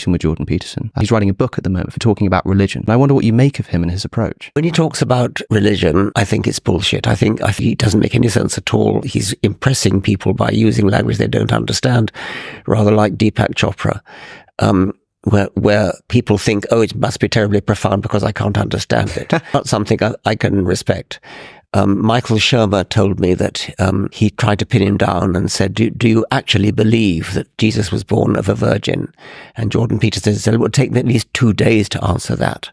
with Jordan Peterson. He's writing a book at the moment for talking about religion. And I wonder what you make of him and his approach. When he talks about religion, I think it's bullshit. I think it doesn't make any sense at all. He's impressing people by using language they don't understand, rather like Deepak Chopra, where people think, oh, it must be terribly profound because I can't understand it. Not something I can respect. Michael Shermer told me that he tried to pin him down and said, do you actually believe that Jesus was born of a virgin? And Jordan Peterson said, it would take me at least 2 days to answer that.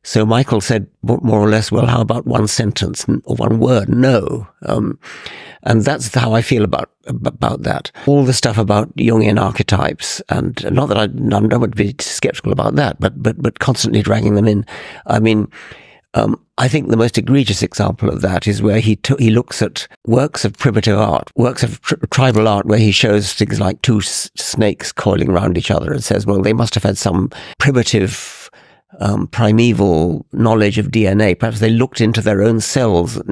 So Michael said more or less, well, how about one sentence or one word? No. And that's how I feel about that. All the stuff about Jungian archetypes, and not that I would be skeptical about that, but constantly dragging them in. I mean, I think the most egregious example of that is where he looks at works of primitive art, works of tribal art, where he shows things like two snakes coiling around each other and says, well, they must have had some primitive, primeval knowledge of DNA. Perhaps they looked into their own cells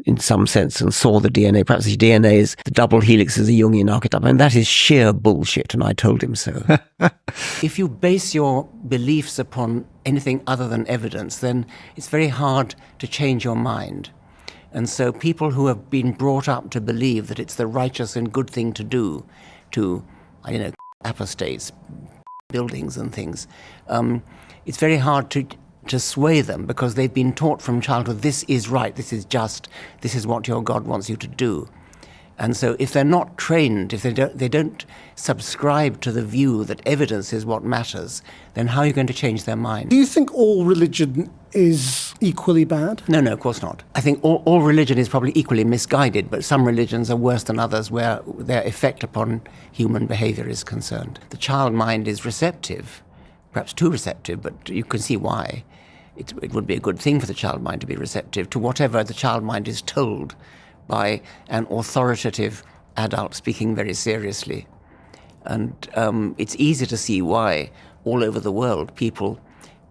in some sense and saw the DNA. Perhaps the DNA is the double helix is a Jungian archetype. I mean, that is sheer bullshit, and I told him so. If you base your beliefs upon anything other than evidence, then it's very hard to change your mind. And so people who have been brought up to believe that it's the righteous and good thing to do to, apostates, buildings and things, it's very hard to sway them because they've been taught from childhood, this is right, this is just, this is what your God wants you to do. And so if they're not trained, if they don't subscribe to the view that evidence is what matters, then how are you going to change their mind? Do you think all religion is equally bad? No, of course not. I think all religion is probably equally misguided, but some religions are worse than others where their effect upon human behavior is concerned. The child mind is receptive, perhaps too receptive, but you can see why. It would be a good thing for the child mind to be receptive to whatever the child mind is told by an authoritative adult speaking very seriously. And it's easy to see why all over the world people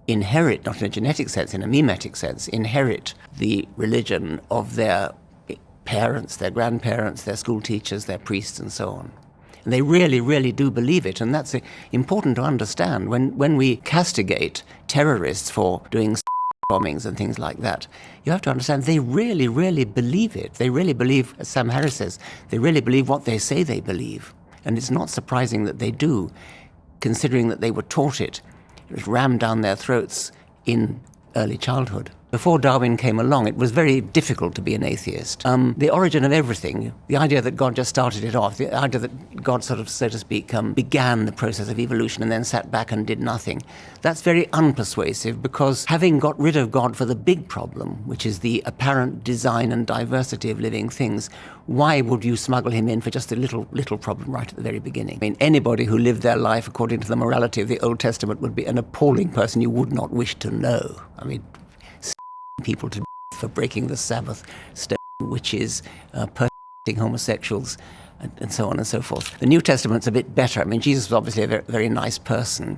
inherit, not in a genetic sense, in a mimetic sense, inherit the religion of their parents, their grandparents, their school teachers, their priests, and so on. And they really, really do believe it. And that's important to understand. When we castigate terrorists for doing bombings and things like that, you have to understand they really, really believe it. They really believe, as Sam Harris says, they really believe what they say they believe. And it's not surprising that they do, considering that they were taught it. It was rammed down their throats in early childhood. Before Darwin came along, it was very difficult to be an atheist. The origin of everything, the idea that God just started it off, the idea that God sort of, so to speak, began the process of evolution and then sat back and did nothing, that's very unpersuasive because having got rid of God for the big problem, which is the apparent design and diversity of living things, why would you smuggle him in for just a little problem right at the very beginning? I mean, anybody who lived their life according to the morality of the Old Testament would be an appalling person you would not wish to know. I mean, people to for breaking the Sabbath, witches, persecuting homosexuals, and so on and so forth. The New Testament's a bit better. I mean, Jesus was obviously a very, very nice person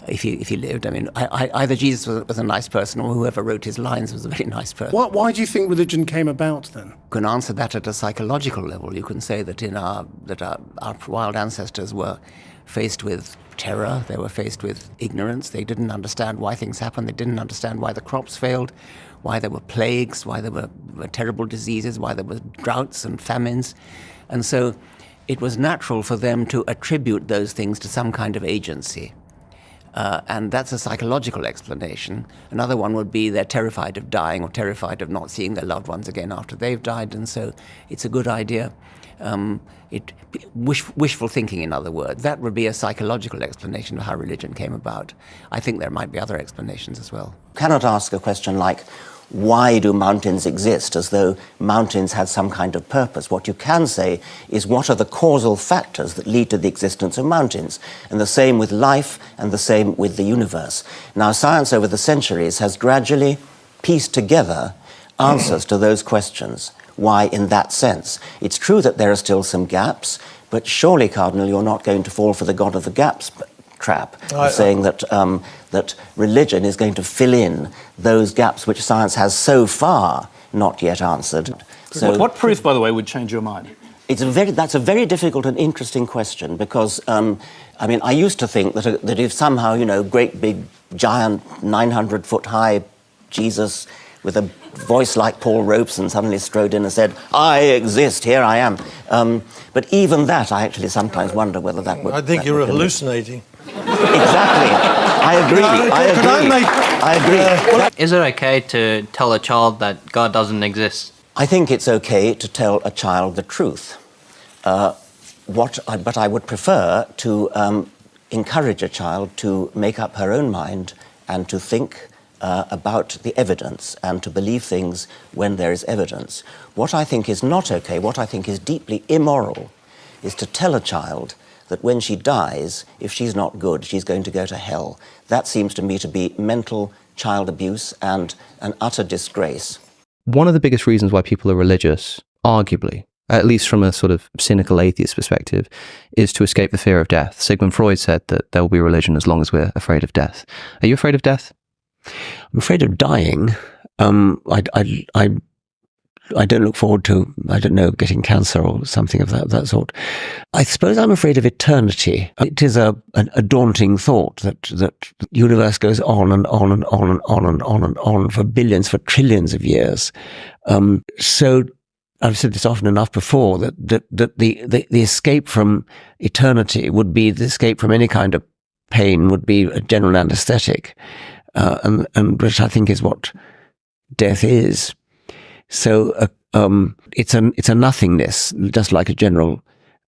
if he lived. I mean, either Jesus was a nice person or whoever wrote his lines was a very nice person. Why do you think religion came about then? You can answer that at a psychological level. You can say that our wild ancestors were faced with terror, they were faced with ignorance, they didn't understand why things happened, they didn't understand why the crops failed, why there were plagues, why there were terrible diseases, why there were droughts and famines. And so it was natural for them to attribute those things to some kind of agency. And that's a psychological explanation. Another one would be they're terrified of dying or terrified of not seeing their loved ones again after they've died, and so it's a good idea. Wishful thinking, in other words. That would be a psychological explanation of how religion came about. I think there might be other explanations as well. Cannot ask a question like, why do mountains exist, as though mountains had some kind of purpose. What you can say is, what are the causal factors that lead to the existence of mountains? And the same with life, and the same with the universe. Now, science over the centuries has gradually pieced together answers to those questions. Why in that sense? It's true that there are still some gaps, but surely, Cardinal, you're not going to fall for the God of the gaps trap, saying that that religion is going to fill in those gaps which science has so far not yet answered. So, what proof, by the way, would change your mind? That's a very difficult and interesting question because, I used to think that if somehow, great big, giant, 900-foot-high Jesus with a voice like Paul Robeson suddenly strode in and said, "I exist, here I am." But even that, I actually sometimes wonder whether that would... I think you're hallucinating. Exactly. I agree. Is it okay to tell a child that God doesn't exist? I think it's okay to tell a child the truth. But I would prefer to encourage a child to make up her own mind and to think about the evidence and to believe things when there is evidence. What I think is not okay, what I think is deeply immoral, is to tell a child that when she dies, if she's not good, she's going to go to hell. That seems to me to be mental child abuse and an utter disgrace. One of the biggest reasons why people are religious, arguably, at least from a sort of cynical atheist perspective, is to escape the fear of death. Sigmund Freud said that there will be religion as long as we're afraid of death. Are you afraid of death? I'm afraid of dying. I don't look forward to, getting cancer or something of that sort. I suppose I'm afraid of eternity. It is a daunting thought that the universe goes on and on and on and on and on and on for billions, for trillions of years. So I've said this often enough before that the escape from eternity would be the escape from any kind of pain, would be a general anesthetic, and which I think is what death is. So it's a nothingness, just like a general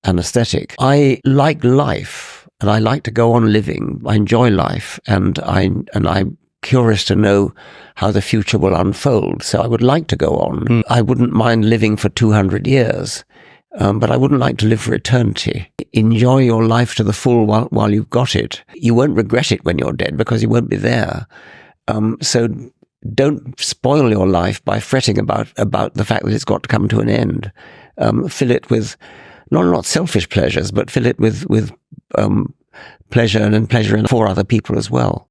anesthetic. I like life, and I like to go on living. I enjoy life, and I'm curious to know how the future will unfold. So I would like to go on. I wouldn't mind living for 200 years, but I wouldn't like to live for eternity. Enjoy your life to the full while you've got it. You won't regret it when you're dead because you won't be there. So don't spoil your life by fretting about the fact that it's got to come to an end. Fill it with not selfish pleasures, but fill it with pleasure and pleasure for other people as well.